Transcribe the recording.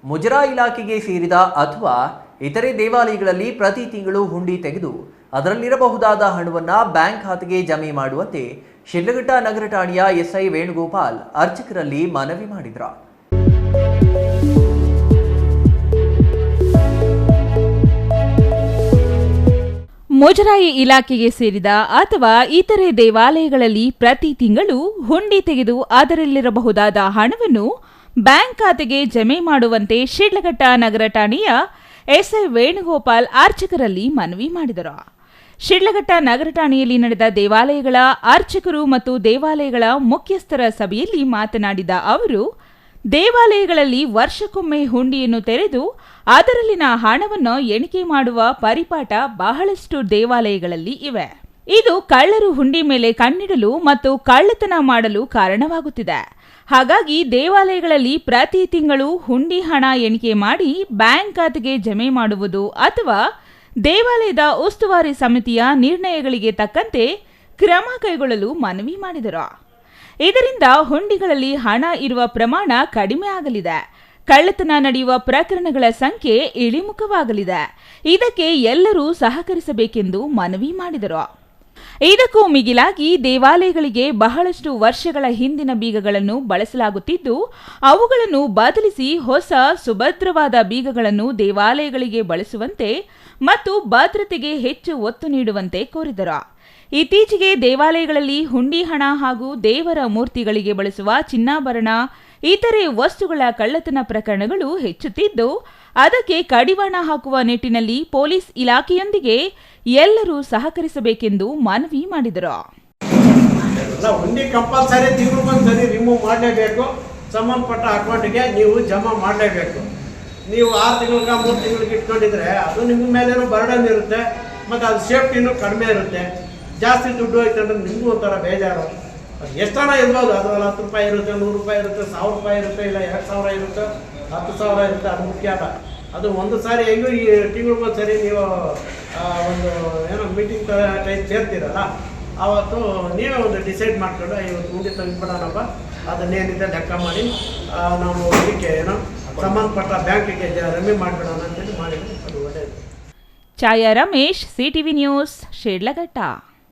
ಮುಜರಾ ಇಲಾಖೆಗೆ ಸೇರಿದ ಅಥವಾ ಇತರೆ ದೇವಾಲಯಗಳಲ್ಲಿ ಪ್ರತಿ ತಿಂಗಳು ಹುಂಡಿ ತೆಗೆದು ಅದರಲ್ಲಿರಬಹುದಾದ ಹಣವನ್ನು ಬ್ಯಾಂಕ್ ಖಾತೆಗೆ ಜಮೆ ಮಾಡುವಂತೆ ಶಿಡ್ಲಘಟ್ಟ ನಗರ ಠಾಣೆಯ ಎಸ್ಐ ವೇಣುಗೋಪಾಲ್ ಅರ್ಚಕರಲ್ಲಿ ಮನವಿ ಮಾಡಿದರು. ಮುಜರಾಯಿ ಇಲಾಖೆಗೆ ಸೇರಿದ ಅಥವಾ ಇತರೆ ದೇವಾಲಯಗಳಲ್ಲಿ ಪ್ರತಿ ತಿಂಗಳು ಹುಂಡಿ ತೆಗೆದು ಅದರಲ್ಲಿರಬಹುದಾದ ಹಣವನ್ನು ಬ್ಯಾಂಕ್ ಖಾತೆಗೆ ಜಮೆ ಮಾಡುವಂತೆ ಶಿಡ್ಲಘಟ್ಟ ನಗರ ಠಾಣೆಯ ಎಸ್ಐ ವೇಣುಗೋಪಾಲ್ ಅರ್ಚಕರಲ್ಲಿ ಮನವಿ ಮಾಡಿದರು. ಶಿಡ್ಲಘಟ್ಟ ನಗರ ಠಾಣೆಯಲ್ಲಿ ನಡೆದ ದೇವಾಲಯಗಳ ಅರ್ಚಕರು ಮತ್ತು ದೇವಾಲಯಗಳ ಮುಖ್ಯಸ್ಥರ ಸಭೆಯಲ್ಲಿ ಮಾತನಾಡಿದ ಅವರು, ದೇವಾಲಯಗಳಲ್ಲಿ ವರ್ಷಕ್ಕೊಮ್ಮೆ ಹುಂಡಿಯನ್ನು ತೆರೆದು ಅದರಲ್ಲಿನ ಹಣವನ್ನು ಎಣಿಕೆ ಮಾಡುವ ಪರಿಪಾಠ ಬಹಳಷ್ಟು ದೇವಾಲಯಗಳಲ್ಲಿ ಇವೆ. ಇದು ಕಳ್ಳರು ಹುಂಡಿ ಮೇಲೆ ಕಣ್ಣಿಡಲು ಮತ್ತು ಕಳ್ಳತನ ಮಾಡಲು ಕಾರಣವಾಗುತ್ತಿದೆ. ಹಾಗಾಗಿ ದೇವಾಲಯಗಳಲ್ಲಿ ಪ್ರತಿ ತಿಂಗಳು ಹುಂಡಿ ಹಣ ಎಣಿಕೆ ಮಾಡಿ ಬ್ಯಾಂಕ್ ಖಾತೆಗೆ ಜಮೆ ಮಾಡುವುದು ಅಥವಾ ದೇವಾಲಯದ ಉಸ್ತುವಾರಿ ಸಮಿತಿಯ ನಿರ್ಣಯಗಳಿಗೆ ತಕ್ಕಂತೆ ಕ್ರಮ ಕೈಗೊಳ್ಳಲು ಮನವಿ ಮಾಡಿದರು. ಇದರಿಂದ ಹುಂಡಿಗಳಲ್ಲಿ ಹಣ ಇರುವ ಪ್ರಮಾಣ ಕಡಿಮೆ ಆಗಲಿದೆ, ಕಳ್ಳತನ ನಡೆಯುವ ಪ್ರಕರಣಗಳ ಸಂಖ್ಯೆ ಇಳಿಮುಖವಾಗಲಿದೆ. ಇದಕ್ಕೆ ಎಲ್ಲರೂ ಸಹಕರಿಸಬೇಕೆಂದು ಮನವಿ ಮಾಡಿದರು. ಇದಕ್ಕೂ ಮಿಗಿಲಾಗಿ ದೇವಾಲಯಗಳಿಗೆ ಬಹಳಷ್ಟು ವರ್ಷಗಳ ಹಿಂದಿನ ಬೀಗಗಳನ್ನು ಬಳಸಲಾಗುತ್ತಿದ್ದು, ಅವುಗಳನ್ನು ಬದಲಿಸಿ ಹೊಸ ಸುಭದ್ರವಾದ ಬೀಗಗಳನ್ನು ದೇವಾಲಯಗಳಿಗೆ ಬಳಸುವಂತೆ ಮತ್ತು ಭದ್ರತೆಗೆ ಹೆಚ್ಚು ಒತ್ತು ನೀಡುವಂತೆ ಕೋರಿದರು. ಇತ್ತೀಚೆಗೆ ದೇವಾಲಯಗಳಲ್ಲಿ ಹುಂಡಿ ಹಣ ಹಾಗೂ ದೇವರ ಮೂರ್ತಿಗಳಿಗೆ ಬಳಸುವ ಚಿನ್ನಾಭರಣ, ಇತರೆ ವಸ್ತುಗಳ ಕಳ್ಳತನ ಪ್ರಕರಣಗಳು ಹೆಚ್ಚುತ್ತಿದ್ದು, ಅದಕ್ಕೆ ಕಡಿವಾಣ ಹಾಕುವ ನಿಟ್ಟಿನಲ್ಲಿ ಪೊಲೀಸ್ ಇಲಾಖೆಯೊಂದಿಗೆ ಎಲ್ಲರೂ ಸಹಕರಿಸಬೇಕೆಂದು ಮನವಿ ಮಾಡಿದರು. ಹುಂಡಿ ಕಂಪಲ್ಸರಿ ತಿಂಗಳಿಗೊಂದ್ಸರಿ ರಿಮೂವ್ ಮಾಡಲೇಬೇಕು. ಸಂಬಂಧಪಟ್ಟ ಅಕೌಂಟ್ಗೆ ನೀವು ಜಮಾ ಮಾಡಲೇಬೇಕು. ನೀವು 6 ತಿಂಗಳಿಗೆ 3 ತಿಂಗಳಿಗೆ ಇಟ್ಕೊಂಡಿದ್ರೆ ಅದು ನಿಮ್ಮ ಮೇಲೇನೂ ಬರ್ಡನ್ ಇರುತ್ತೆ ಮತ್ತು ಅದು ಸೇಫ್ಟಿನೂ ಕಡಿಮೆ ಇರುತ್ತೆ. ಜಾಸ್ತಿ ದುಡ್ಡು ಹೋಯ್ತು ಅಂದ್ರೆ ನಿಮಗೂ ಒಂಥರ ಬೇಜಾರು. ಎಷ್ಟು ಹಣ ಇರ್ಬೋದು, ಅದು 10 ರೂಪಾಯಿ ಇರುತ್ತೆ, 100 ರೂಪಾಯಿ ಇರುತ್ತೆ, 1000 ರೂಪಾಯಿ ಇರುತ್ತೆ, ಇಲ್ಲ 2000 ಇರುತ್ತೆ, 10,000 ಇರುತ್ತೆ. ಅದು ಮುಖ್ಯ ಅಲ್ಲ. ಅದು ಒಂದು ಸಾರಿ ಹೆಂಗೂ ಈ ತಿಂಗಳಿಗೊಂದು ಸರಿ ನೀವು ಒಂದು ಏನೋ ಮೀಟಿಂಗ್ ಥರ ಟೈಪ್ ಸೇರ್ತೀರಲ್ಲ, ಆವತ್ತು ನೀವೇ ಒಂದು ಡಿಸೈಡ್ ಮಾಡ್ಕೊಂಡು ಇವತ್ತು ಹುಂಡಿ ತೆಗೆದುಬಿಡೋಣಪ್ಪ, ಅದನ್ನೇನಿದೆ ಲೆಕ್ಕ ಮಾಡಿ ನಾವು ಇದಕ್ಕೆ ಏನೋ ಸಂಬಂಧಪಟ್ಟ ಬ್ಯಾಂಕಿಗೆ ರಮ್ಮಿ ಮಾಡಿಬಿಡೋಣ ಅಂತೇಳಿ ಮಾಡಿದ್ರೆ ಅದು ಒಳ್ಳೆಯದು. ಛಾಯಾ ರಮೇಶ್, ಸಿಟಿವಿ ನ್ಯೂಸ್, ಶಿಡ್ಲಘಟ್ಟ.